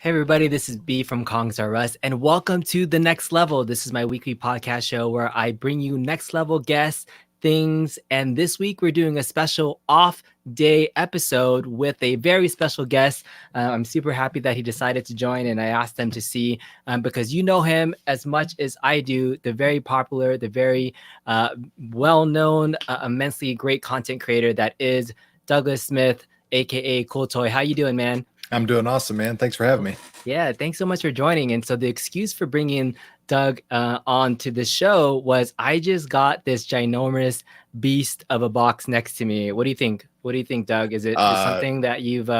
Hey everybody, this is B from Kongs R Us, and welcome to The Next Level. This is my weekly podcast show where I bring you next level guests, things, and this week we're doing a special off day episode with a very special guest. I'm super happy that he decided to join, and I asked him to see, because you know him as much as I do, the very popular, the very well-known, immensely great content creator that is Douglas Smith, aka Cool Toy. How you doing, man? I'm doing awesome, man. Thanks for having me. Yeah, thanks so much for joining. And so the excuse for bringing Doug on to the show was I just got this ginormous beast of a box next to me. What do you think? What do you think, Doug? Is it something that you've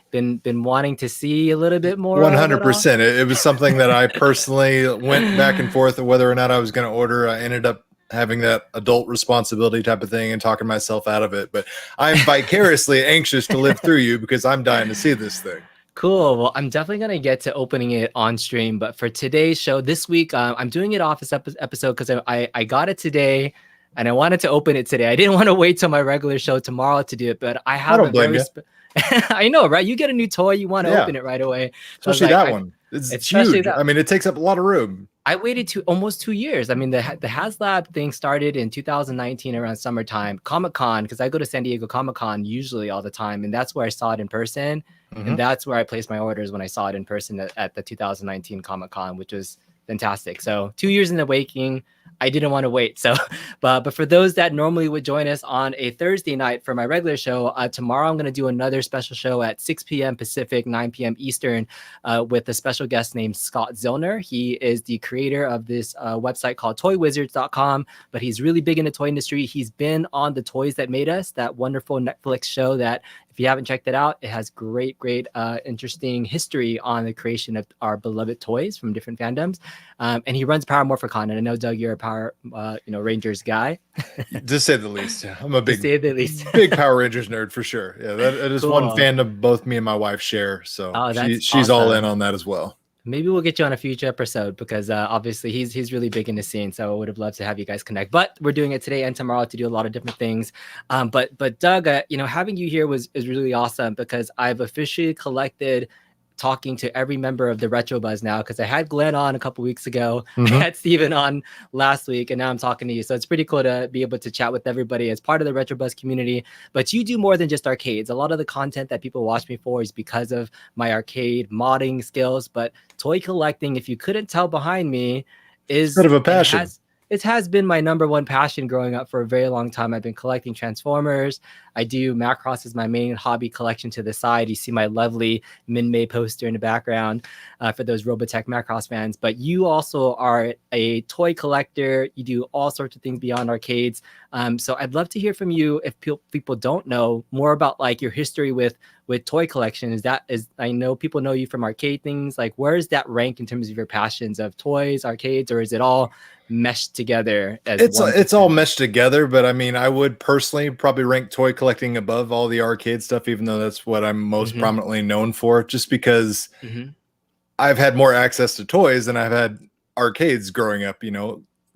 been wanting to see a little bit more? 100%. It was something that I personally went back and forth of whether or not I was going to order. I ended up having that adult responsibility type of thing and talking myself out of it. But I'm vicariously anxious to live through you because I'm dying to see this thing. Cool. Well, I'm definitely going to get to opening it on stream. But for today's show, this week, I'm doing it off this episode because I got it today and I wanted to open it today. I didn't want to wait till my regular show tomorrow to do it, but I have a very I know, right? You get a new toy, you want to open it right away. Especially that one. It's huge. I mean, it takes up a lot of room. I waited almost 2 years. I mean, the HasLab thing started in 2019 around summertime, Comic-Con, because I go to San Diego Comic-Con usually all the time, and that's where I saw it in person. And that's where I placed my orders when I saw it in person at the 2019 Comic-Con, which was fantastic. So 2 years in the waking. I didn't want to wait. So, but for those that normally would join us on a Thursday night for my regular show, tomorrow I'm going to do another special show at 6 p.m. Pacific, 9 p.m. Eastern, with a special guest named Scott Zillner. He is the creator of this website called toywizards.com, but he's really big in the toy industry. He's been on The Toys That Made Us, that wonderful Netflix show that, if you haven't checked it out, it has great, interesting history on the creation of our beloved toys from different fandoms. And he runs Power Morphicon. And I know, Doug, you're a Power Rangers guy. To say the least. I'm a big, big Power Rangers nerd for sure. Yeah, that is cool. One fandom both me and my wife share. So she's awesome. All in on that as well. Maybe we'll get you on a future episode because obviously he's really big in the scene. So I would have loved to have you guys connect. But we're doing it today and tomorrow to do a lot of different things. But Doug, having you here is really awesome because I've officially collected talking to every member of the Retro Buzz now, because I had Glenn on a couple weeks ago, I had Steven on last week, and now I'm talking to you. So it's pretty cool to be able to chat with everybody as part of the Retro Buzz community. But you do more than just arcades. A lot of the content that people watch me for is because of my arcade modding skills, but toy collecting, if you couldn't tell behind me, is sort of a passion. It has been my number one passion growing up for a very long time. I've been collecting Transformers. I do Macross as my main hobby collection to the side. You see my lovely Min-May poster in the background for those Robotech Macross fans. But you also are a toy collector. You do all sorts of things beyond arcades. So I'd love to hear from you, if people don't know more about like your history with toy collection. I know people know you from arcade things. Like, where is that rank in terms of your passions of toys, arcades, or is it all meshed together? It's all meshed together, but I mean, I would personally probably rank toy collecting above all the arcade stuff, even though that's what I'm most prominently known for, just because I've had more access to toys than I've had arcades growing up.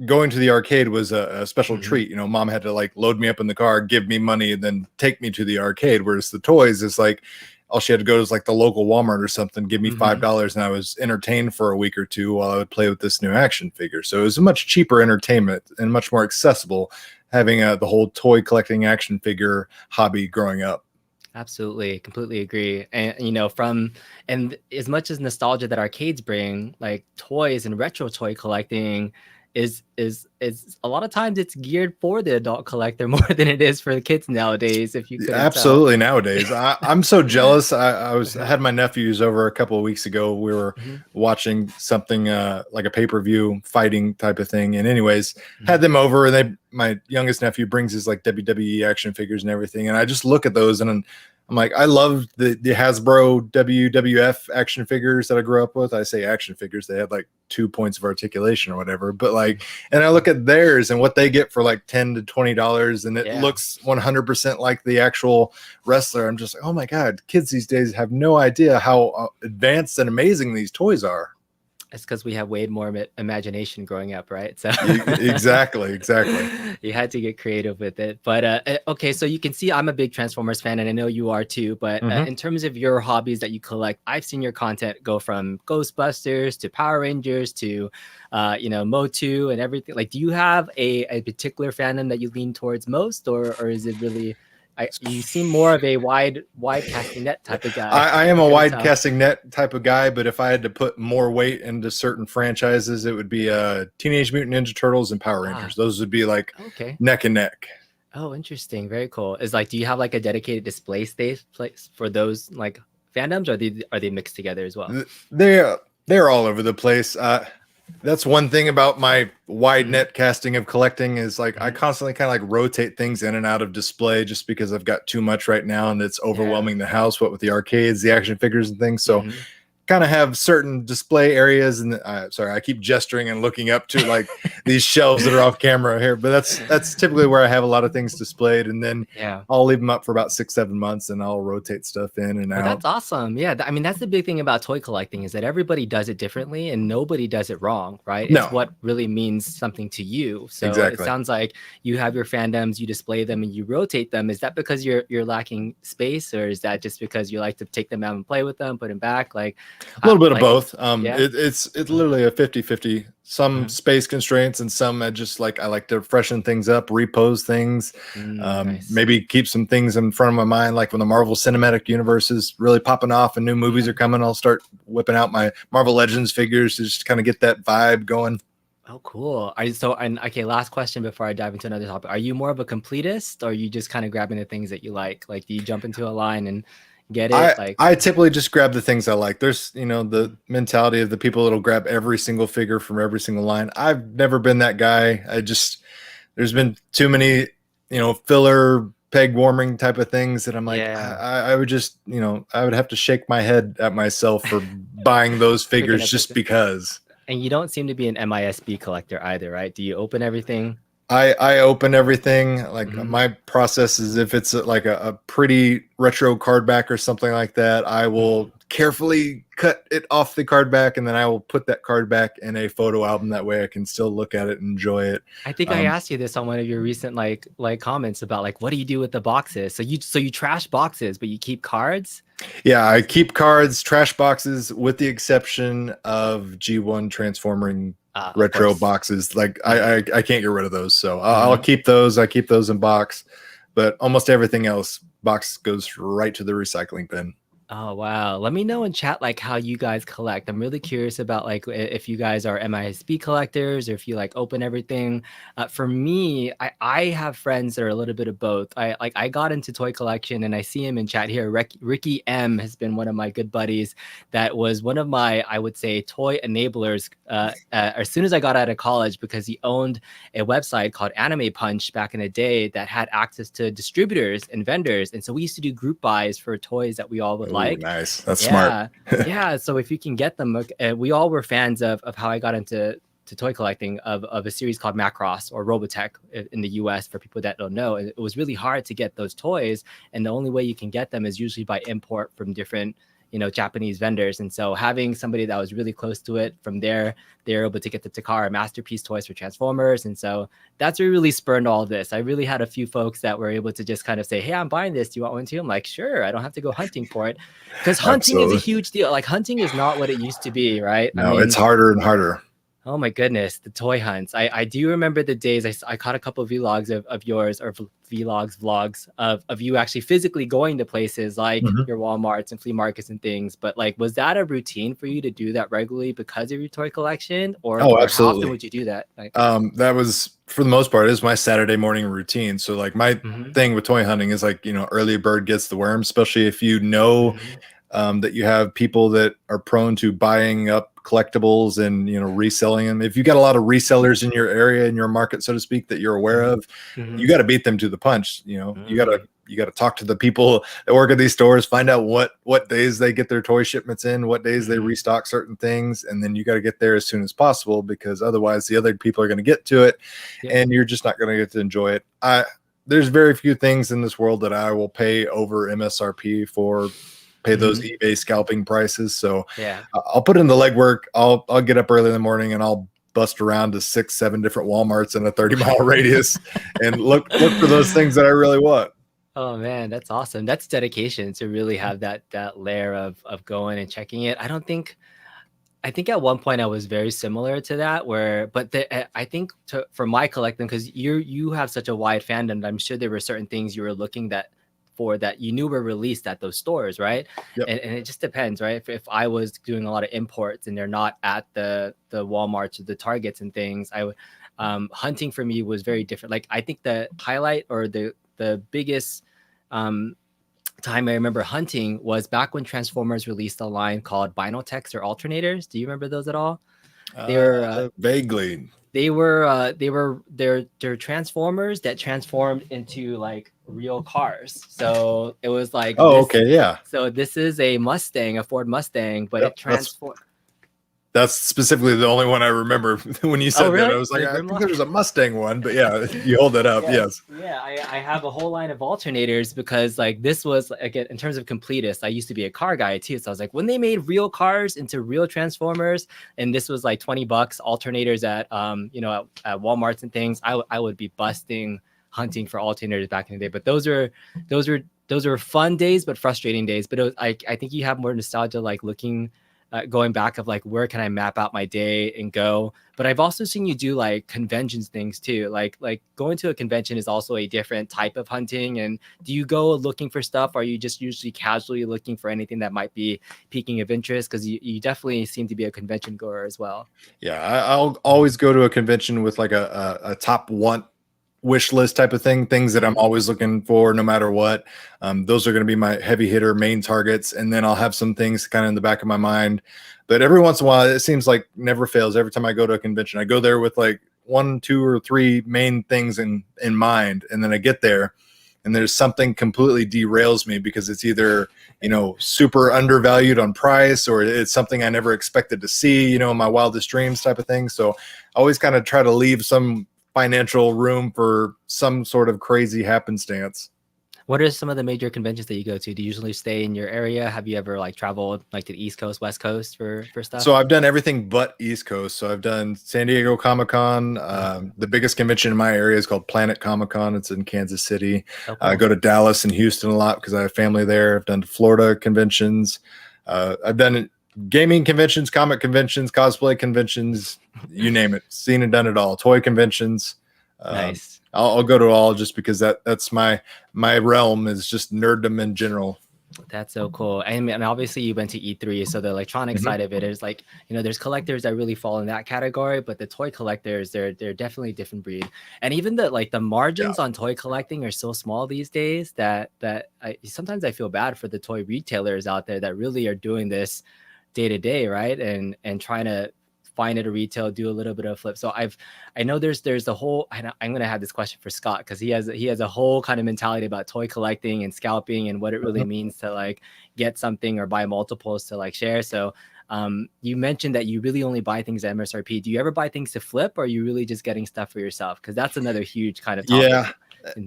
Going to the arcade was a special treat. Mom had to like load me up in the car, give me money, and then take me to the arcade. Whereas the toys is like, all she had to go is like the local Walmart or something, give me $5, and I was entertained for a week or two while I would play with this new action figure. So it was a much cheaper entertainment and much more accessible having the whole toy collecting action figure hobby growing up. Absolutely. Completely agree. And, and as much as nostalgia that arcades bring, like toys and retro toy collecting is a lot of times it's geared for the adult collector more than it is for the kids nowadays. If you could absolutely tell. Nowadays, I'm so jealous. I had my nephews over a couple of weeks ago. We were watching something like a pay-per-view fighting type of thing, and anyways, had them over, and my youngest nephew brings his like WWE action figures and everything, and I just look at those and I'm like, I love the Hasbro WWF action figures that I grew up with. I say action figures, they had like 2 points of articulation or whatever, but like, and I look at theirs and what they get for like $10 to $20, and it looks 100% like the actual wrestler. I'm just like, oh my God, kids these days have no idea how advanced and amazing these toys are. It's because we have way more imagination growing up, right? So Exactly. you had to get creative with it. But okay, so you can see I'm a big Transformers fan, and I know you are too. But in terms of your hobbies that you collect, I've seen your content go from Ghostbusters to Power Rangers to, Motu and everything. Like, do you have a particular fandom that you lean towards most, or is it really? You seem more of a wide casting net type of guy. I am a Couldn't wide tell. casting net type of guy, but if I had to put more weight into certain franchises, it would be Teenage Mutant Ninja Turtles and Power Rangers. Those would be like Okay. neck and neck. Oh, interesting. Very cool. Is like, do you have like a dedicated display space place for those like fandoms, or are they mixed together as well? They're all over the place. That's one thing about my wide net casting of collecting is like I constantly kind of like rotate things in and out of display just because I've got too much right now and it's overwhelming the house, what with the arcades, the action figures and things. So kind of have certain display areas, and sorry, I keep gesturing and looking up to like these shelves that are off camera here, but that's typically where I have a lot of things displayed, and then I'll leave them up for about 6-7 months and I'll rotate stuff in and out. That's awesome. Yeah, I mean, that's the big thing about toy collecting is that everybody does it differently and nobody does it wrong, right? No. It's what really means something to you. So Exactly. it sounds like you have your fandoms, you display them and you rotate them. Is that because you're lacking space, or is that just because you like to take them out and play with them, put them back? Like a little bit of both. Yeah. It's literally a 50-50. Some space constraints and some I like to freshen things up, repose things, Nice. maybe keep some things in front of my mind. Like when the Marvel Cinematic Universe is really popping off and new movies are coming, I'll start whipping out my Marvel Legends figures to just kind of get that vibe going. Oh, cool. Okay, last question before I dive into another topic. Are you more of a completist, or are you just kind of grabbing the things that you like? Like, do you jump into a line and get it? I typically just grab the things I like. There's, the mentality of the people that'll grab every single figure from every single line. I've never been that guy. There's been too many, filler peg warming type of things that I'm like, I would just, I would have to shake my head at myself for buying those figures just because. And you don't seem to be an MISB collector either, right? Do you open everything? I open everything. Like my process is, if it's like a pretty retro card back or something like that, I will carefully cut it off the card back, and then I will put that card back in a photo album. That way I can still look at it and enjoy it. I think I asked you this on one of your recent like comments about like, what do you do with the boxes? So you trash boxes, but you keep cards? Yeah, I keep cards, trash boxes, with the exception of G1 transforming retro boxes. Like I can't get rid of those, so I'll keep those. I keep those in box, but almost everything else, box goes right to the recycling bin. Oh, wow. Let me know in chat like how you guys collect. I'm really curious about like if you guys are MISB collectors or if you like open everything. For me, I have friends that are a little bit of both. I got into toy collection, and I see him in chat here. Ricky M has been one of my good buddies. That was one of my, I would say, toy enablers as soon as I got out of college, because he owned a website called Anime Punch back in the day that had access to distributors and vendors. And so we used to do group buys for toys that we all would like. Nice. That's smart. Yeah. So if you can get them, we all were fans of how I got into toy collecting of a series called Macross or Robotech in the US, for people that don't know. It was really hard to get those toys, and the only way you can get them is usually by import from different Japanese vendors. And so having somebody that was really close to it, from there, they're able to get the Takara Masterpiece toys for Transformers. And so that's what really spurned all of this. I really had a few folks that were able to just kind of say, hey, I'm buying this. Do you want one too? I'm like, sure. I don't have to go hunting for it, because hunting is a huge deal. Like, hunting is not what it used to be, right? No, it's harder and harder. Oh my goodness, the toy hunts. I do remember the days I caught a couple of vlogs of yours, or vlogs of you actually physically going to places like your Walmarts and flea markets and things. But like, was that a routine for you to do that regularly because of your toy collection? Or absolutely. How often would you do that? Like, that was, for the most part, is my Saturday morning routine. So like my thing with toy hunting is like, early bird gets the worm, especially if that you have people that are prone to buying up collectibles and reselling them. If you got a lot of resellers in your area, in your market, so to speak, that you're aware of, you got to beat them to the punch. You got to talk to the people that work at these stores, find out what days they get their toy shipments in, what days they restock certain things, and then you got to get there as soon as possible, because otherwise the other people are going to get to it and you're just not going to get to enjoy it. There's very few things in this world that I will pay over MSRP for pay those eBay scalping prices. So Yeah. I'll put in the legwork. I'll get up early in the morning and I'll bust around to 6-7 different Walmarts in a 30-mile radius and look for those things that I really want. Oh man, that's awesome. That's dedication to really have that layer of going and checking it. I think at one point I was very similar to that, I think for my collecting, because you have such a wide fandom, I'm sure there were certain things you were looking for that you knew were released at those stores, right? Yep. And it just depends, right? If I was doing a lot of imports and they're not at the Walmarts or the Targets and things, I would hunting for me was very different. Like I think the highlight or the biggest time I remember hunting was back when Transformers released a line called Binotechs or alternators. Do you remember those at all? They were vaguely. They're Transformers that transformed into like real cars. So it was like, okay, yeah. So this is a Mustang, a Ford Mustang, but it transformed. That's specifically the only one I remember when you said that. I was like, I think there was a Mustang one, but yeah, you hold that up. Yes. Yeah, I have a whole line of alternators because like this was, again, in terms of completists, I used to be a car guy too. So I was like, when they made real cars into real Transformers, and this was like $20 alternators at at Walmarts and things, I would be busting hunting for alternators back in the day. But those were fun days, but frustrating days. But it was, I think you have more nostalgia, like looking. Going back of like, where can I map out my day and go? But I've also seen you do like conventions things too. Like going to a convention is also a different type of hunting. And do you go looking for stuff? Or are you just usually casually looking for anything that might be piquing of interest? Because you definitely seem to be a convention goer as well. Yeah, I'll always go to a convention with like a top one wish list type of things that I'm always looking for no matter what. Those are going to be my heavy hitter main targets. And then I'll have some things kind of in the back of my mind, but every once in a while, it seems like never fails. Every time I go to a convention, I go there with like 1, 2, or 3 main things in mind. And then I get there and there's something completely derails me because it's either, super undervalued on price, or it's something I never expected to see, in my wildest dreams type of thing. So I always kind of try to leave some financial room for some sort of crazy happenstance. What are some of the major conventions that you go to? Do you usually stay in your area? Have you ever like traveled like to the East Coast, West Coast for stuff? So I've done everything but East Coast. So I've done San Diego Comic-Con. The biggest convention in my area is called Planet Comic-Con. It's in Kansas City. Okay. I go to Dallas and Houston a lot because I have family there. I've done Florida conventions. I've done gaming conventions, comic conventions, cosplay conventions, you name it. Seen and done it all. Toy conventions. Nice. I'll go to all just because that's my realm is just nerddom in general. That's so cool. And obviously you went to E3, so the electronic side of it is like, there's collectors that really fall in that category, but the toy collectors, they're definitely a different breed. And even the margins on toy collecting are so small these days that sometimes I feel bad for the toy retailers out there that really are doing this day to day, right? And trying to find at a retail, do a little bit of flip. So I know there's the whole, I'm going to have this question for Scott because he has a whole kind of mentality about toy collecting and scalping and what it really means to like get something or buy multiples to like share. So you mentioned that you really only buy things at MSRP. Do you ever buy things to flip, or are you really just getting stuff for yourself? Because that's another huge kind of topic. Yeah.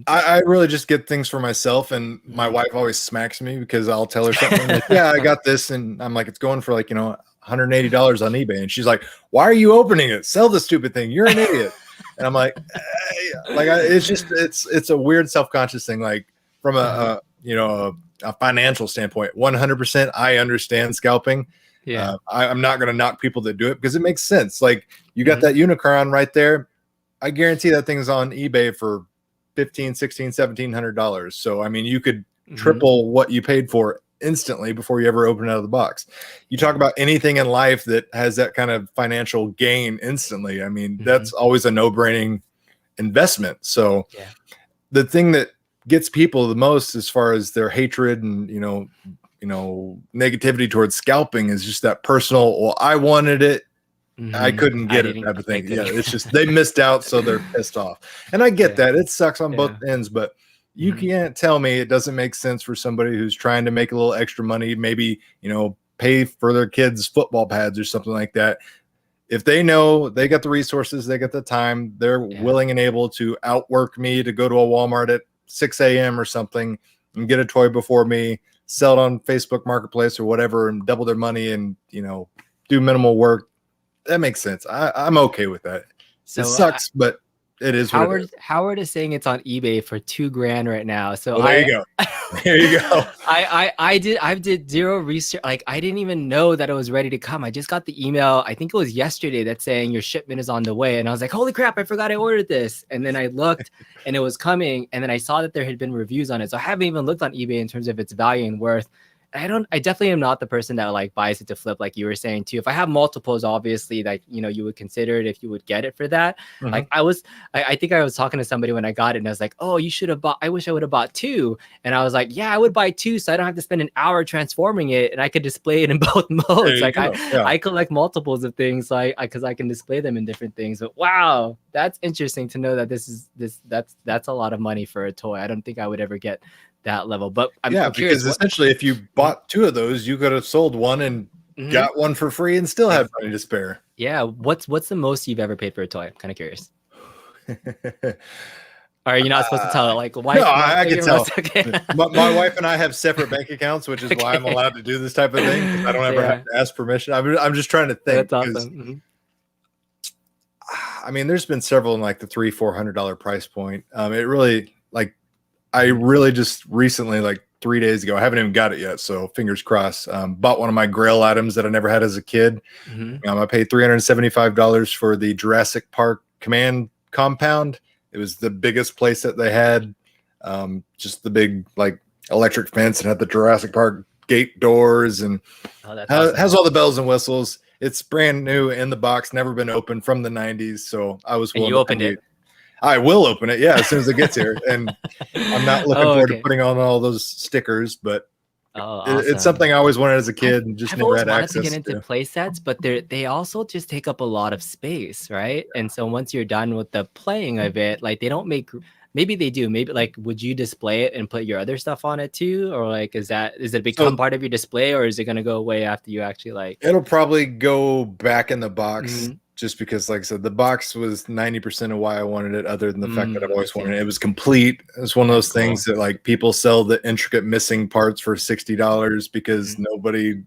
I really just get things for myself, and my wife always smacks me because I'll tell her something like, yeah, I got this, and I'm like, it's going for like, $180 on eBay, and she's like, why are you opening it? Sell the stupid thing. You're an idiot. And I'm like, it's a weird self-conscious thing. Like from a financial standpoint, 100%, I understand scalping. Yeah, I'm not going to knock people that do it because it makes sense. Like you got that Unicron right there. I guarantee that thing's on eBay for $1,500, $1,600, $1,700. So, I mean, you could triple what you paid for instantly before you ever open it out of the box. You talk about anything in life that has that kind of financial gain instantly. I mean, that's always a no-braining investment. So the thing that gets people the most as far as their hatred and, negativity towards scalping is just that personal, well, I wanted it, I couldn't get it type of thing. Yeah, it's just they missed out, so they're pissed off. And I get that. It sucks on both ends, but you can't tell me it doesn't make sense for somebody who's trying to make a little extra money, maybe, pay for their kids' football pads or something like that. If they know they got the resources, they got the time, they're willing and able to outwork me to go to a Walmart at 6 a.m. or something and get a toy before me. sell it on Facebook Marketplace or whatever and double their money and, you know, do minimal work. That makes sense. I'm okay with that. So it sucks, but it is what it is. Howard is saying it's on eBay for $2,000 right now. So well, there you go. There you go. I did zero research. Like, I didn't even know that it was ready to come. I just got the email. I think it was yesterday that's saying your shipment is on the way. And I was like, holy crap, I forgot I ordered this. And then I looked and it was coming. And then I saw that there had been reviews on it. So I haven't even looked on eBay in terms of its value and worth. I definitely am not the person that like buys it to flip, like you were saying too. If I have multiples, obviously, like, you know, you would consider it if you would get it for that. Like I think I was talking to somebody when I got it and I was like, oh, you should have bought, I wish I would have bought 2. And I was like, yeah, I would buy 2 so I don't have to spend an hour transforming it and I could display it in both modes. Like I collect multiples of things because I can display them in different things. But wow, that's interesting to know that that's a lot of money for a toy. I don't think I would ever get that level, but I'm curious, because essentially if you bought 2 of those, you could have sold one and got one for free and still have money to spare. Yeah. What's the most you've ever paid for a toy? I'm kind of curious. Are you not supposed to tell it? Like, why? No, I can tell. Okay. my wife and I have separate bank accounts, which is why I'm allowed to do this type of thing, because I don't ever have to ask permission. I'm just trying to think. That's awesome. I mean, there's been several in like the $300-400 price point. It really, like, I really just recently, like 3 days ago, I haven't even got it yet, so fingers crossed. Bought one of my Grail items that I never had as a kid. I paid $375 for the Jurassic Park Command compound. It was the biggest playset they had. Just the big like electric fence and had the Jurassic Park gate doors and has all the bells and whistles. It's brand new in the box, never been opened, from the 90s. So I was willing. And you opened it. I will open it, yeah, as soon as it gets here. And I'm not looking forward to putting on all those stickers, but awesome. It's something I always wanted as a kid and just never had access to. I've always wanted to get into play sets, but they also just take up a lot of space, right? And so once you're done with the playing of it, like they don't make, maybe they do, maybe like, would you display it and put your other stuff on it too? Or like, is it become part of your display, or is it going to go away after you actually like? It'll probably go back in the box. Just because, like I said, the box was 90% of why I wanted it, other than the fact that I've always wanted it. It was complete. It's one of those things that like people sell the intricate missing parts for $60 because nobody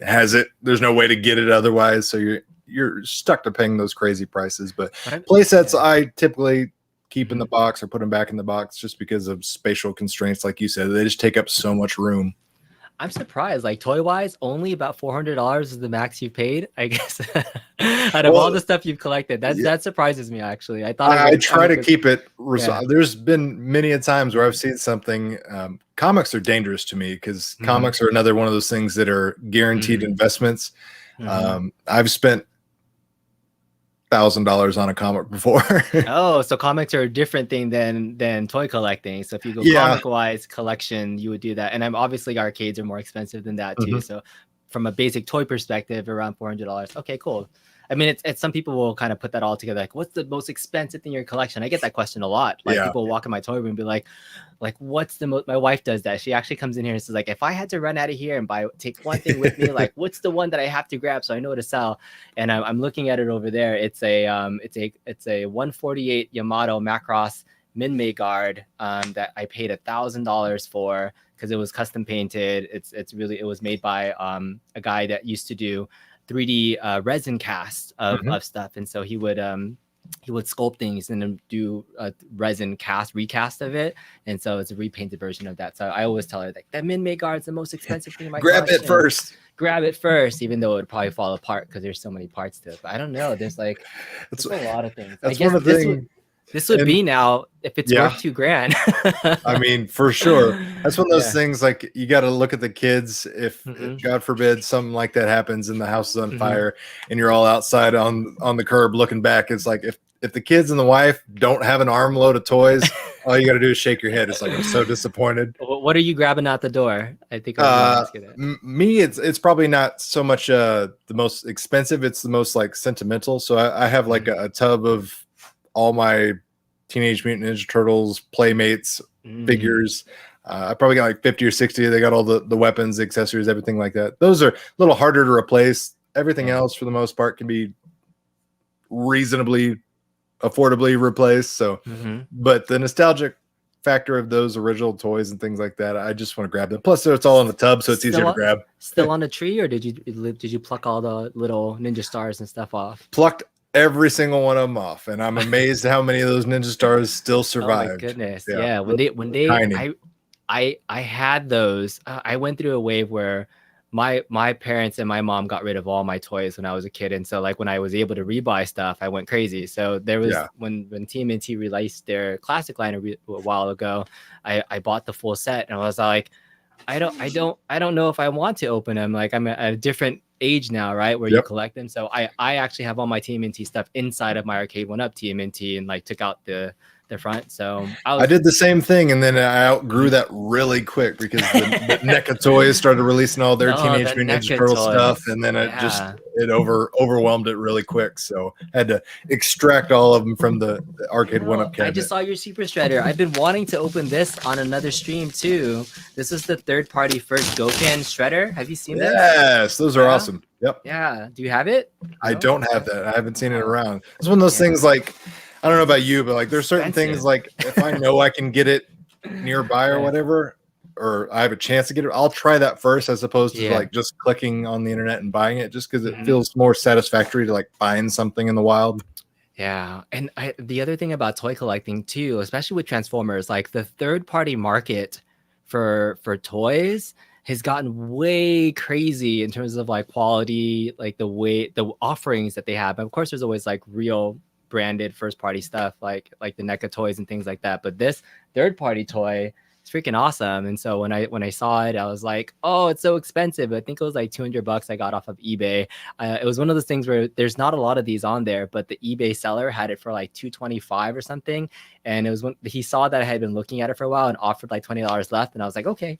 has it. There's no way to get it otherwise. So you're stuck to paying those crazy prices. But play sets, I typically keep in the box or put them back in the box just because of spatial constraints. Like you said, they just take up so much room. I'm surprised, like toy wise, only about $400 is the max you've paid, I guess. Out of all the stuff you've collected, that surprises me actually. I thought I try to keep it. There's been many a times where I've seen something. Comics are dangerous to me because comics are another one of those things that are guaranteed investments. I've spent $1,000 on a comic before. Oh, so comics are a different thing than toy collecting. So if you go comic wise collection, you would do that. And I'm obviously arcades are more expensive than that too. So from a basic toy perspective, around $400. Okay, cool. I mean, it's some people will kind of put that all together. Like, what's the most expensive thing in your collection? I get that question a lot. Like people walk in my toy room and be like what's the most? My wife does that. She actually comes in here and says like, if I had to run out of here and take one thing with me, like what's the one that I have to grab so I know to sell? And I'm looking at it over there. It's a 148 Yamato Macross Minmay guard that I paid $1,000 for because it was custom painted. It was made by a guy that used to do 3D resin cast of stuff, and so he would sculpt things and then do a resin recast of it, and so it's a repainted version of that. So I always tell her like that Minmay guard's the most expensive thing in my collection. Grab it first, even though it would probably fall apart because there's so many parts to it. But I don't know, there's a lot of things. That's I guess one of the things. This would be now if it's worth $2,000. I mean, for sure. That's one of those things, like you got to look at the kids. If God forbid something like that happens and the house is on fire and you're all outside on the curb looking back, it's like if the kids and the wife don't have an armload of toys, all you got to do is shake your head. It's like, I'm so disappointed. What are you grabbing out the door? I think me, it's probably not so much the most expensive. It's the most like sentimental. So I have like a tub of all my Teenage Mutant Ninja Turtles Playmates figures. I probably got like 50 or 60. They got all the weapons, accessories, everything like that. Those are a little harder to replace. Everything else, for the most part, can be reasonably, affordably replaced. So, but the nostalgic factor of those original toys and things like that, I just want to grab them. Plus, it's all in the tub, so it's easier to grab. Still on the tree, or did you pluck all the little ninja stars and stuff off? Plucked every single one of them off, and I'm amazed how many of those ninja stars still survived. Oh my goodness! Yeah, when they I had those. I went through a wave where my parents and my mom got rid of all my toys when I was a kid, and so like when I was able to rebuy stuff, I went crazy. So there was when TMNT released their classic line a while ago, I bought the full set, and I was like, I don't know if I want to open them. Like I'm at a different age now, right, where you collect them. So I actually have all my TMNT stuff inside of my Arcade 1-Up TMNT, and like took out the front. So I did the same thing, and then I outgrew that really quick because the NECA toys started releasing all their Teenage Mutant Ninja Turtle stuff, and then it overwhelmed it really quick. So I had to extract all of them from the Arcade 1-Up cabinet. I just saw your Super Shredder. I've been wanting to open this on another stream too. This is the third-party first Goken Shredder. Have you seen that? Yes, those are awesome. Yep. Yeah. Do you have it? I don't have that. I haven't seen it around. It's one of those things like, I don't know about you, but like there's certain things like if I know I can get it nearby or whatever, or I have a chance to get it, I'll try that first as opposed to like just clicking on the internet and buying it, just because it feels more satisfactory to like find something in the wild. Yeah. And the other thing about toy collecting too, especially with Transformers, like the third-party market for toys has gotten way crazy in terms of like quality, like the offerings that they have. Of course, there's always like real branded first-party stuff like the NECA toys and things like that, but this third-party toy is freaking awesome. And so when I saw it, I was like, oh, it's so expensive. I think it was like $200 I got off of eBay. It was one of those things where there's not a lot of these on there, but the eBay seller had it for like $225 or something, and it was when he saw that I had been looking at it for a while and offered like $20 left, and I was like, okay,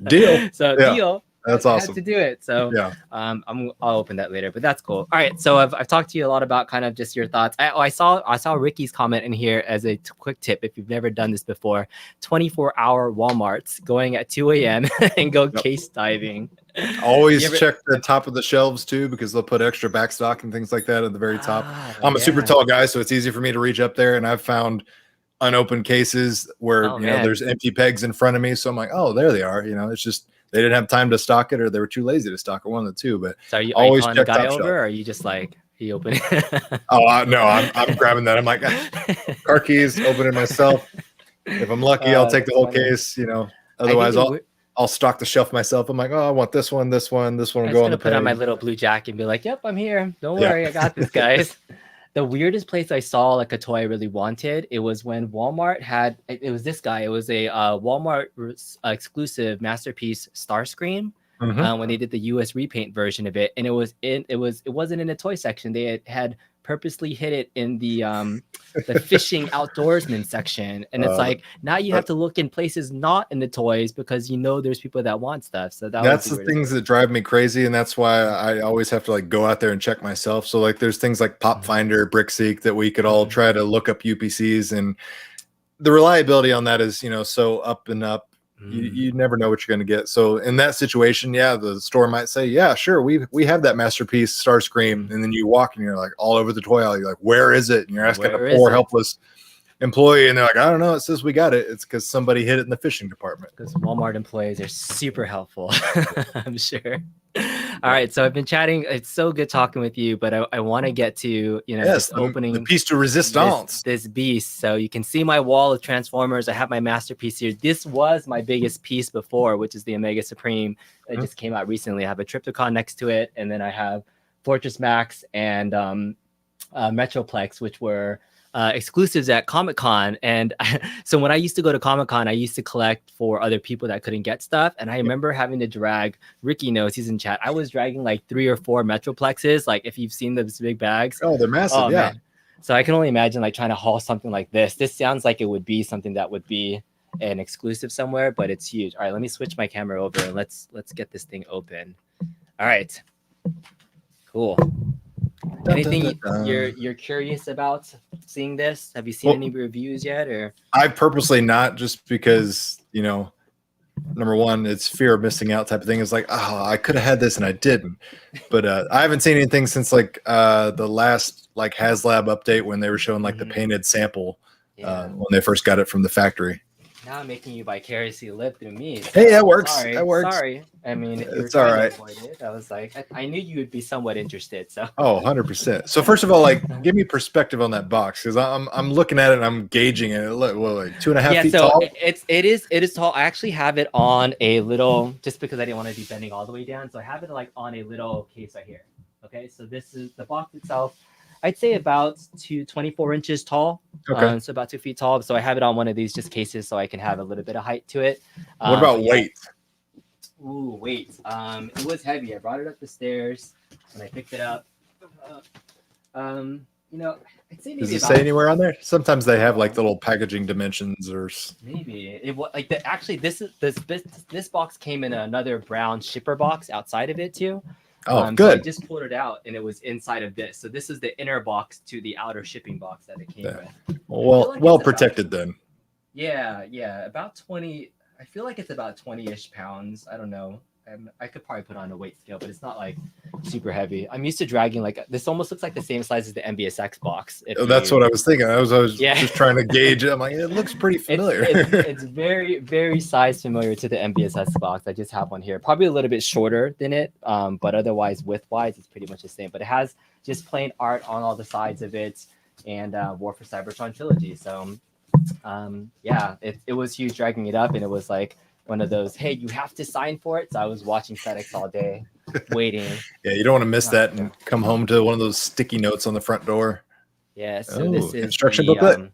deal. So deal. That's awesome. I had to do it. So I'll open that later, but that's cool. All right. So I've talked to you a lot about kind of just your thoughts. I saw Ricky's comment in here as a quick tip. If you've never done this before, 24-hour Walmarts going at 2 a.m. and go case diving. Always check the top of the shelves too, because they'll put extra backstock and things like that at the very top. I'm a super tall guy, so it's easy for me to reach up there, and I've found unopened cases where there's empty pegs in front of me. So I'm like, oh, there they are. It's just they didn't have time to stock it, or they were too lazy to stock it, one of the two. But so are you calling the guy over, or are you just like, he opened it? No, I'm grabbing that. I'm like, car keys, open it myself. If I'm lucky, I'll take the whole case. Otherwise I'll stock the shelf myself. I'm like, oh, I want this one will go on the put on my little blue jacket and be like, yep, I'm here. Don't worry, I got this, guys. The weirdest place I saw like a toy I really wanted, it was when Walmart had, it was this guy. It was a Walmart exclusive Masterpiece Starscream when they did the US repaint version of it, and it wasn't in the toy section. They had purposely hid it in the fishing outdoorsman section, and it's like now you have to look in places not in the toys because there's people that want stuff. So that's the things that drive me crazy, and that's why I always have to like go out there and check myself. So like there's things like Pop Finder, BrickSeek that we could all try to look up UPCs, and the reliability on that is so up and up. You never know what you're going to get. So in that situation, the store might say, yeah, sure, we have that Masterpiece Starscream, and then you walk and you're like all over the toy aisle. You're like, where is it? And you're asking a poor helpless employee, and they're like, I don't know. It says we got it. It's because somebody hid it in the fishing department. Because Walmart employees are super helpful, I'm sure. All right, so I've been chatting. It's so good talking with you, but I want to get to opening the piece de resistance, this beast. So you can see my wall of Transformers. I have my masterpiece here. This was my biggest piece before, which is the Omega Supreme that just came out recently. I have a Trypticon next to it, and then I have Fortress Max and Metroplex, which were exclusives at Comic-Con. And so when I used to go to Comic-Con, I used to collect for other people that couldn't get stuff. And I remember having to drag, Ricky knows, he's in chat, I was dragging like 3 or 4 Metroplexes. Like if you've seen those big bags. Oh, they're massive. Man. So I can only imagine like trying to haul something like this. This sounds like it would be something that would be an exclusive somewhere, but it's huge. All right, let me switch my camera over and let's get this thing open. All right, cool. Anything you're curious about seeing this? Have you seen any reviews yet? Or I purposely not, just because number one, it's fear of missing out type of thing. It's like, oh, I could have had this and I didn't. But I haven't seen anything since like the last like HasLab update when they were showing like the painted sample when they first got it from the factory. Now I'm making you vicariously live through me. So Hey, that works. Sorry, That works. sorry. I mean, if you were It's all trying right. to avoid it, I was like, I knew you would be somewhat interested. So. Oh, 100%. So first of all, like, give me perspective on that box because I'm looking at it and I'm gauging it. Look, well, like 2.5 feet so tall. it is tall. I actually have it on a little, just because I didn't want to be bending all the way down, so I have it like on a little case right here. Okay, so this is the box itself. I'd say about 24 inches tall. Okay. So about 2 feet tall. So I have it on one of these just cases so I can have a little bit of height to it. What about weight? Ooh, weight. It was heavy. I brought it up the stairs and I picked it up. You know, I'd say maybe Does it say anywhere on there? Sometimes they have like little packaging dimensions or maybe it was like actually this box came in another brown shipper box outside of it too. Oh, So good. I just pulled it out and it was inside of this. So this is the inner box to the outer shipping box that it came with. Well protected then. Yeah, about 20. I feel like it's about 20-ish pounds. I don't know. I could probably put on a weight scale, but it's not like super heavy. I'm used to dragging like this. Almost looks like the same size as the MBSX box. That's what I was thinking. I was just trying to gauge it. I'm like, it looks pretty familiar. It's very, very size familiar to the MBSX box. I just have one here, probably a little bit shorter than it, but otherwise width-wise, it's pretty much the same. But it has just plain art on all the sides of it, and War for Cybertron trilogy. So, yeah, it was huge dragging it up, and it was like one of those, hey, you have to sign for it. So I was watching FedEx all day, waiting. Yeah, you don't want to miss that and come home to one of those sticky notes on the front door. Yeah, so this is instruction booklet.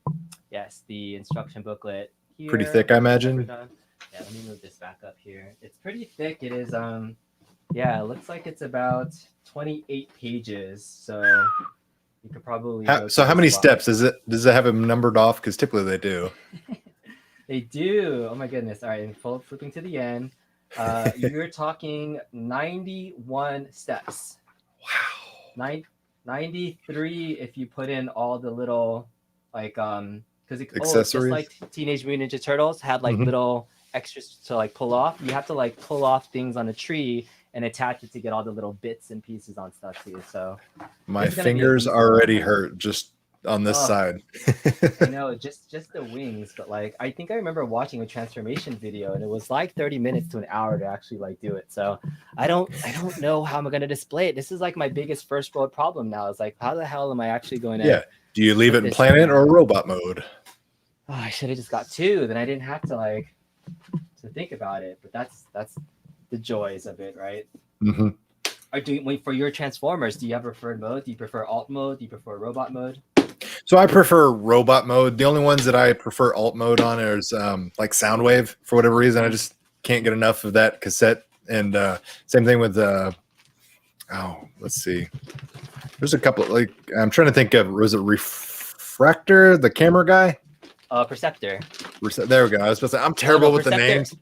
Yes, the instruction booklet. Here. Pretty thick, I imagine. Yeah, let me move this back up here. It's pretty thick. It is, yeah, it looks like it's about 28 pages. So you could probably. So how many steps is it? Does it have them numbered off? Because typically they do. They do. Oh my goodness. All right, and flipping to the end. You're talking 91 steps. Wow. 93 if you put in all the little like because accessories, just like Teenage Mutant Ninja Turtles had like little extras to like pull off. You have to like pull off things on a tree and attach it to get all the little bits and pieces on stuff too. So my fingers already hurt just on this side. I know, just the wings, but like I think I remember watching a transformation video and it was like 30 minutes to an hour to actually like do it. So I don't know how I'm gonna display it. This is like my biggest first world problem now. It's like, how the hell am I actually going to do you leave it in planet or robot mode? Oh, I should have just got two, then I didn't have to like to think about it. But that's the joys of it, right? For your Transformers, do you have preferred mode? Do you prefer alt mode? Do you prefer robot mode? So I prefer robot mode. The only ones that I prefer alt mode on is like Soundwave for whatever reason. I just can't get enough of that cassette. And same thing with let's see. There's a couple like I'm trying to think of, was it Refractor, the camera guy? Preceptor. There we go. I was supposed to say I'm terrible with the names.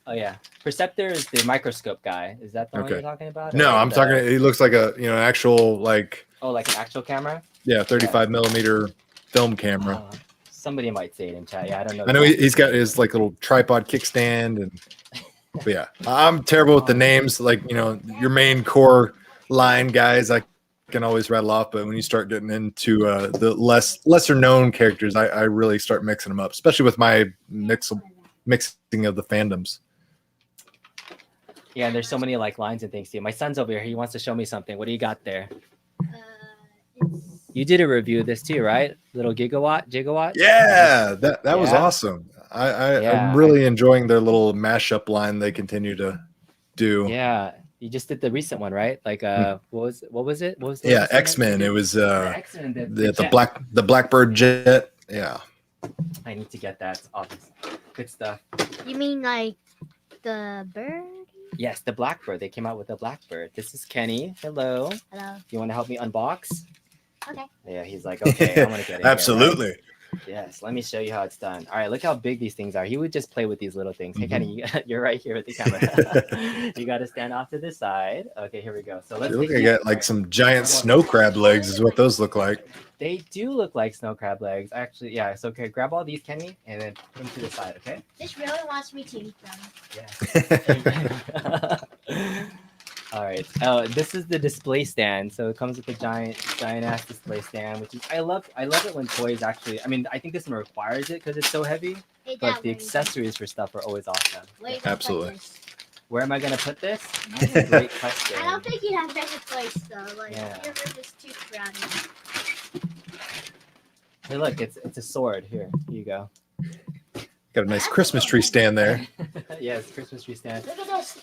Oh yeah, Preceptor is the microscope guy. Is that the one you're talking about? No, I'm talking. He looks like a an actual like. Oh, like an actual camera. Yeah, 35 millimeter film camera. Somebody might say it in chat. Yeah, I don't know. I know he's got his like little tripod kickstand, and but yeah, I'm terrible with the names. Like your main core line guys, I can always rattle off, but when you start getting into the lesser known characters, I really start mixing them up, especially with my mixing of the fandoms. Yeah, and there's so many like lines and things too. My son's over here. He wants to show me something. What do you got there? You did a review of this too, right? Little gigawatt. Yeah, that was awesome. I'm really enjoying their little mashup line they continue to do. Yeah, you just did the recent one, right? Like what was it? X-Men. It was X-Men, the Blackbird jet. Yeah. I need to get that. It's awesome. Good stuff. You mean like the bird? Yes, the Blackbird. They came out with the Blackbird. This is Kenny. Hello. Hello. You want to help me unbox? Okay. Yeah, he's like, okay, I'm gonna get it. Absolutely. Right? Yes, let me show you how it's done. All right, look how big these things are. He would just play with these little things. Hey, Kenny, you're right here with the camera. You got to stand off to the side. Okay, here we go. So let's. I got like some giant snow crab legs, is what those look like. They do look like snow crab legs, actually. Yeah. So okay, grab all these, Kenny, and then put them to the side. Okay. This really wants me to eat them. Yeah. All right. Oh, this is the display stand. So it comes with a giant ass display stand, which is I love it when toys actually. I mean, I think this one requires it because it's so heavy. Hey, But Dad, the where you accessories for stuff are always awesome. Where you gonna Absolutely. put this? Where am I gonna put this? That's a great question. I don't think you have better place though. Like Yeah. your room is too crowded. Hey, look, it's a sword. Here you go. Got a nice Christmas tree stand there. Yes, Christmas tree stand. Look at this.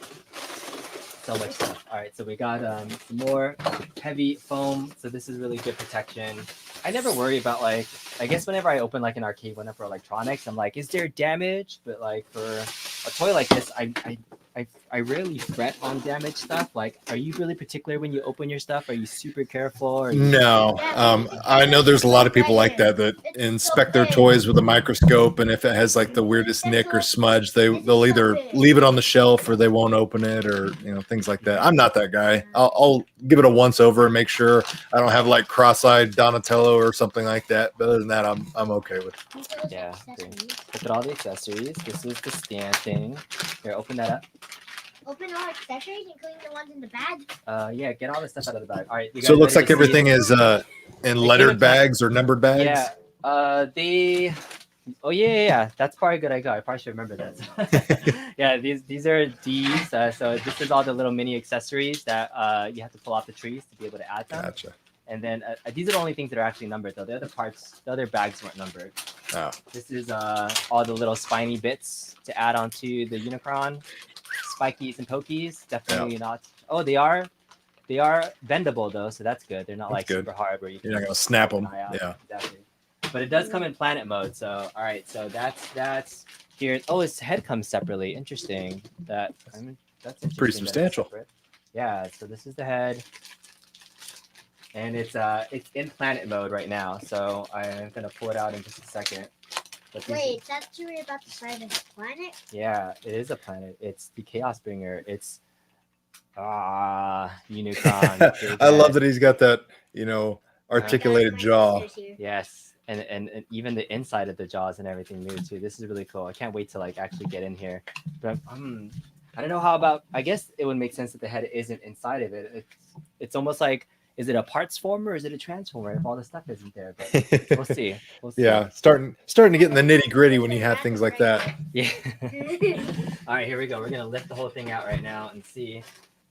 So much stuff. All right, so we got some more heavy foam. So this is really good protection. I never worry about like, I guess whenever I open like an arcade one up for electronics, I'm like, is there damage? But like for a toy like this, I rarely fret on damage stuff. Like, are you really particular when you open your stuff? Are you super careful? Or No, I know there's a lot of people like that inspect their toys with a microscope, and if it has like the weirdest nick or smudge, they'll either leave it on the shelf or they won't open it, or things like that. I'm not that guy. I'll give it a once over and make sure I don't have like cross-eyed Donatello or something like that. But other than that, I'm okay with it. Yeah, look at all the accessories. This is the stand thing. Here, open that up. Open all accessories, including the ones in the bag. Yeah, get all the stuff out of the bag. All right. So it looks like everything is. is in lettered bags or numbered bags. Yeah. Oh yeah. That's probably a good idea. I probably should remember that. Yeah, these are D's. So this is all the little mini accessories that you have to pull off the trees to be able to add them. Gotcha. And then these are the only things that are actually numbered, though. The other bags weren't numbered. Oh. This is all the little spiny bits to add onto the Unicron. Spikies and pokies, definitely not. Oh, they are bendable though, so that's good. They're not That's like good. super hard where You're not gonna snap them. Yeah. Exactly. But it does come in planet mode. So all right, so that's here. Oh, its head comes separately. Interesting. That's interesting. Pretty substantial. Yeah. So this is the head, and it's in planet mode right now. So I'm gonna pull it out in just a second. Wait, that's you were about to say this planet? Yeah, it is a planet. It's the Chaos Bringer. It's Unicron. I love that he's got that, articulated jaw. Yes, and even the inside of the jaws and everything new too. This is really cool. I can't wait to like actually get in here. But I don't know how about. I guess it would make sense that the head isn't inside of it. It's almost like. Is it a parts former or is it a transformer if all the stuff isn't there? But we'll see. Yeah, starting to get in the nitty gritty when you have things like that. Yeah. All right, here we go. We're gonna lift the whole thing out right now and see.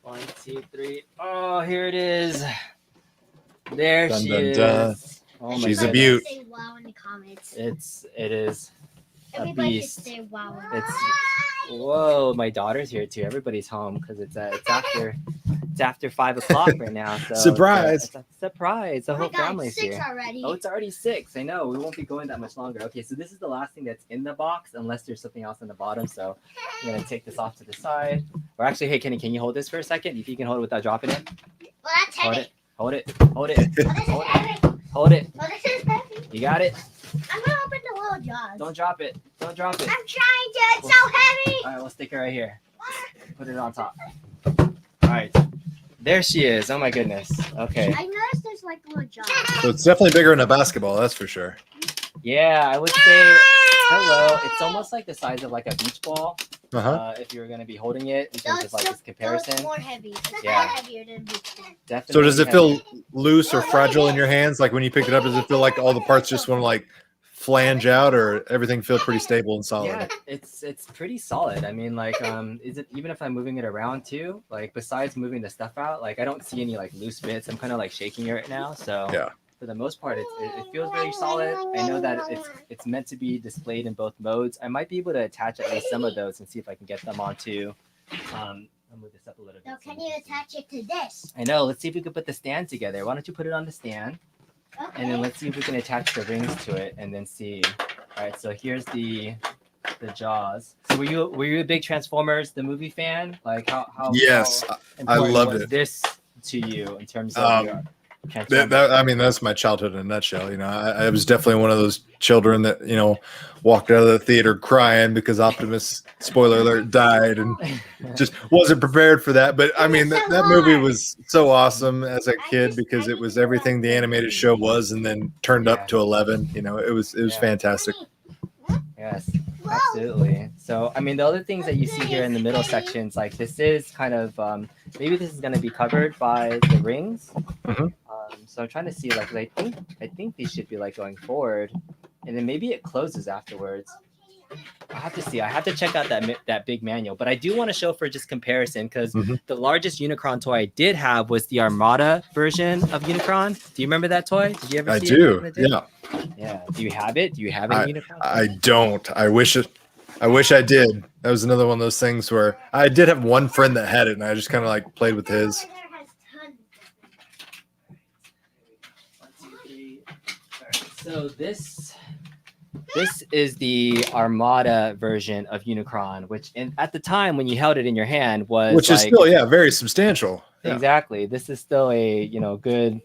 1, 2, 3. Oh, here it is. There Dun, she dun, is. dun. Oh She's a beaut. Say wow in the comments. It is a Everybody should beast. say wow. Whoa, my daughter's here too. Everybody's home because it's after 5 o'clock right now. So Surprise! It's a surprise. The whole family's 6 here. already. Oh, it's already 6. I know. We won't be going that much longer. Okay, so this is the last thing that's in the box, unless there's something else in the bottom. So I'm gonna take this off to the side. Or actually, hey, Kenny, can you hold this for a second? If you can hold it without dropping it. Well, that's heavy. Hold it. Oh, this is heavy. Hold it. Oh, this is heavy. You got it. I'm gonna open the little jaws. Don't drop it. I'm trying to. It's so heavy. All right, we'll stick it right here. Put it on top. All right. There she is. Oh my goodness. Okay. I noticed there's like little jaws. So it's definitely bigger than a basketball, that's for sure. Yeah, I would say. Hello. It's almost like the size of like a beach ball. If you were gonna be holding it in terms of like this comparison. It's more heavy. It's Yeah. heavier than beach ball. Definitely. So does it heavy. feel loose or fragile in your hands? Like when you pick it up, does it feel like all the parts just want to like flange out, or everything feel pretty stable and solid? Yeah, it's pretty solid. I mean, like, is it even if I'm moving it around too? Like, besides moving the stuff out, like I don't see any like loose bits. I'm kind of like shaking it right now, so Yeah. For the most part, it feels very solid. I know that it's meant to be displayed in both modes. I might be able to attach at least some of those and see if I can get them onto. I'll move this up a little bit. So can you attach it to this? I know. Let's see if we can put the stand together. Why don't you put it on the stand? Okay. And then let's see if we can attach the rings to it and then see. All right, so here's the jaws. So were you a big Transformers the movie fan? Like how Yes, how I important loved was it. this to you in terms of your Transformers? That's my childhood in a nutshell. I was definitely one of those children that walked out of the theater crying because Optimus, spoiler alert, died, and just wasn't prepared for that. But I mean, that movie was so awesome as a kid because it was everything the animated show was, and then turned up to 11. It was fantastic. Yes, absolutely. So, I mean, the other things that you see here in the middle sections, like this is kind of, maybe this is gonna be covered by the rings. Mhm. So I'm trying to see like I think these should be like going forward, and then maybe it closes afterwards. I have to see. I have to check out that big manual, but I do want to show for just comparison because Mhm. the largest Unicron toy I did have was the Armada version of Unicron. Do you remember that toy? Did you ever I see do. it? Yeah. Yeah. Do you have it? Do you have any Unicron? I don't. I wish I did. That was another one of those things where I did have one friend that had it, and I just kind of like played with his. So this is the Armada version of Unicron, which at the time when you held it in your hand was Which is still very substantial. Yeah. Exactly. This is still a good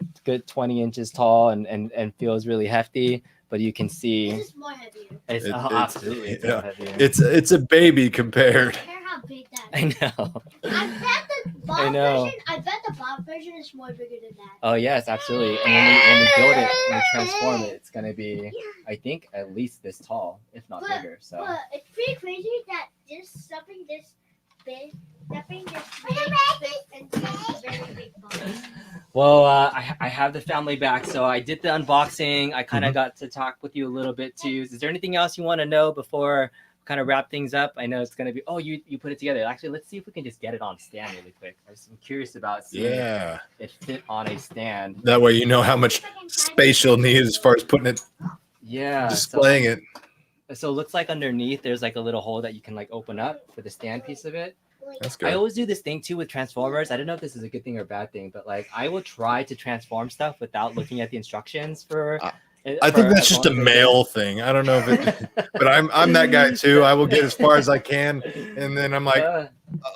20 inches tall and feels really hefty. But you can see This is more heavier. Absolutely Yeah. more heavier. It's a baby compared. I care how big that I is. know. I bet the Bob version. I bet the Bob version is more bigger than that. Oh yes, absolutely. And when we build it, when we transform it, it's gonna be, I think, at least this tall, if not bigger. So. But it's pretty crazy that something this big, into a very big box. Well, I have the family back, so I did the unboxing. I kind of got to talk with you a little bit too. Is there anything else you want to know before we kind of wrap things up? I know it's gonna be. Oh, you put it together. Actually, let's see if we can just get it on stand really quick. I'm curious about seeing if it fit on a stand. That way you know how much space you'll need as far as putting it, displaying it. So it looks like underneath there's like a little hole that you can like open up for the stand piece of it. That's good. I always do this thing too with Transformers. I don't know if this is a good thing or a bad thing, but like I will try to transform stuff without looking at the instructions for. I think that's just a male thing. I don't know if it, but I'm that guy too. I will get as far as I can, and then I'm like,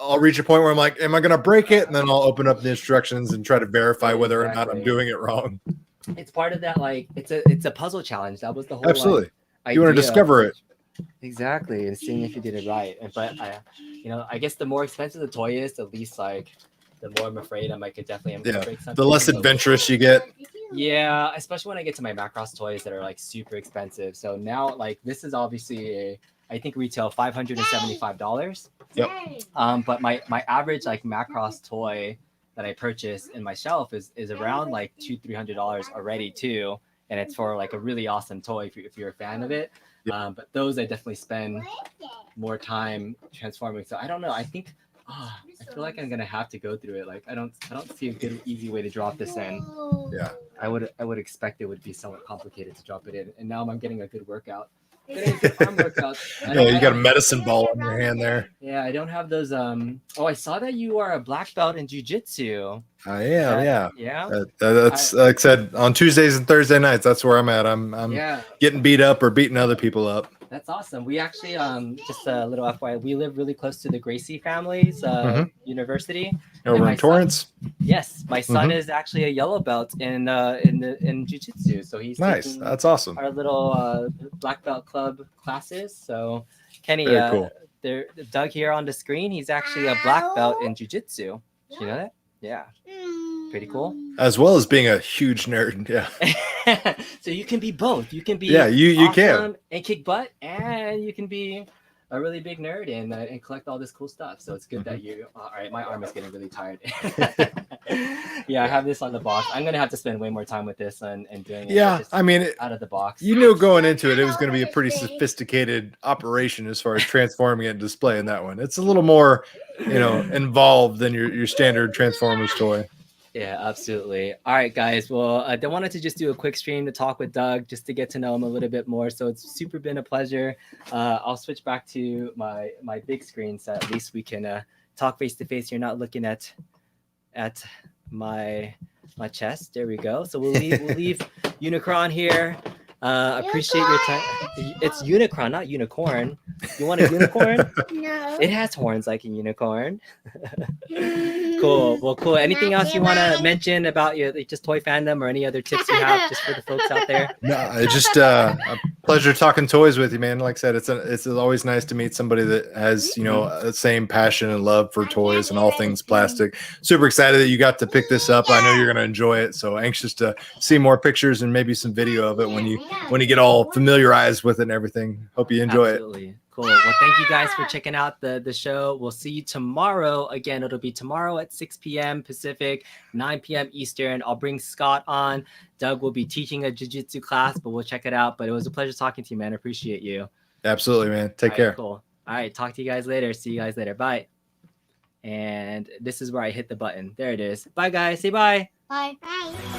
I'll reach a point where I'm like, am I gonna break it? And then I'll open up the instructions and try to verify whether or not I'm doing it wrong. It's part of that, like it's a puzzle challenge. That was the whole absolutely. Like, you want to discover it. Exactly, and seeing if you did it right. But I guess the more expensive the toy is, the least like the more I'm afraid I could definitely break something. The less adventurous you get. Yeah, especially when I get to my Macross toys that are like super expensive. So now like this is obviously I think retail $575. Yep. But my average like Macross toy that I purchase in my shelf is around like $200-300 already too, and it's for like a really awesome toy if you're a fan of it. Yep. But those I definitely spend more time transforming. So I don't know. I think I feel like I'm gonna have to go through it. Like I don't see a good easy way to drop this in. Yeah. I would expect it would be somewhat complicated to drop it in. And now I'm getting a good workout. Good arm workout. You got a medicine ball in your hand there. Yeah, I don't have those. I saw that you are a black belt in jiu-jitsu. I am. Yeah. That's like I said, on Tuesdays and Thursday nights. That's where I'm at. I'm getting beat up or beating other people up. That's awesome. We actually just a little FYI, we live really close to the Gracie family's university over in Torrance. Yes, my son is actually a yellow belt in jiu-jitsu, so he's nice. That's awesome. Our little black belt club classes. So Kenny, cool. Doug here on the screen, he's actually a black belt in jiu-jitsu. Did you know that? Yeah. Pretty cool. As well as being a huge nerd. Yeah. So you can be both. You can be you awesome can and kick butt, and you can be a really big nerd and collect all this cool stuff. So it's good that you. All right, my arm is getting really tired. Yeah, I have this on the box. I'm gonna have to spend way more time with this and doing it. Yeah, I mean, out of the box. You knew going into it, it was going to be a pretty sophisticated operation as far as transforming it and displaying that one. It's a little more, involved than your standard Transformers toy. Yeah, absolutely. All right, guys. Well, I wanted to just do a quick stream to talk with Doug, just to get to know him a little bit more. So it's super been a pleasure. I'll switch back to my big screen, so at least we can talk face to face. You're not looking at my chest. There we go. So we'll leave Unicron here. Appreciate your time. It's Unicron, not unicorn. You want a unicorn? No. It has horns like a unicorn. Cool. Well, cool. Anything else you want to mention about your just toy fandom or any other tips you have just for the folks out there? No, I just Pleasure talking toys with you, man. Like I said, it's always nice to meet somebody that has, you know, the same passion and love for toys and all things plastic. Super excited that you got to pick this up. I know you're gonna enjoy it. So anxious to see more pictures and maybe some video of it when you get all familiarized with it and everything. Hope you enjoy it. Cool. Well, thank you guys for checking out the show. We'll see you tomorrow. Again, it'll be tomorrow at 6 p.m. Pacific, 9 p.m. Eastern. I'll bring Scott on. Doug will be teaching a jiu-jitsu class, but we'll check it out. But it was a pleasure talking to you, man. I appreciate you. Absolutely, man. Take care. Cool. All right. Talk to you guys later. See you guys later. Bye. And this is where I hit the button. There it is. Bye, guys. Say bye. Bye. Bye.